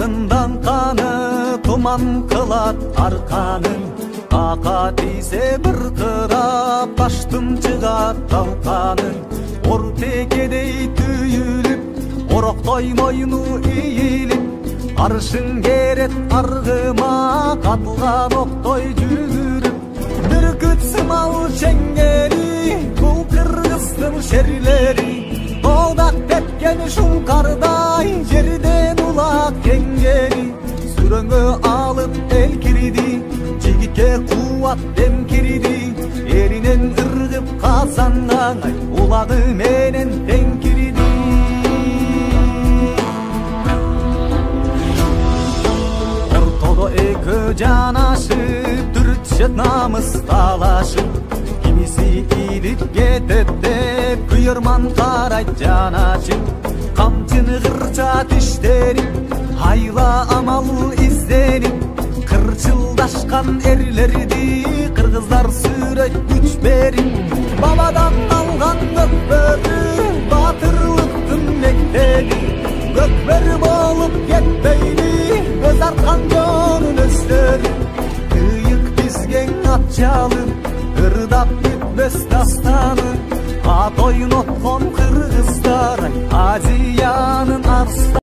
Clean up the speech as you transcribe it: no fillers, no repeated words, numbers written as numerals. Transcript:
ardından kanı tuman kılat arkanın. Aka tiyse bir kırap taştım çıgat kalkanın. Or tekedey tüyülüp oroktoy moynu iyilip arşın geret argıma katılgan oktoy жүгүрүп. Бүркүт сымал чеңгери бул кыргыздын шерлери. Тоодак тепкен шуңкардай жерден улак кеңгери. Сүрөңгө алып эл кирди, жигитке кубат дем кирди. Эринен ыргып казандан улагы менен тең кирди. Ортодо экөө жанашып түртчөт намыс талашып. Кимиси илип кетет деп күйөрман карайт жаначып. Камчыны кырча тиштенип айла амал изденип. Кырчылдашкан эрлерди кыргыздар сүрөйт күч берип. Бабадан алган көкбөрү батырлыктын мектеби. Көкбөр болуп кетпейли көз арткан жонун өстөрү. Кыйык бизген ат жалын ырдап бүтпөс дастаны. Ат ойноткон кыргыздар Азиянын арстаны.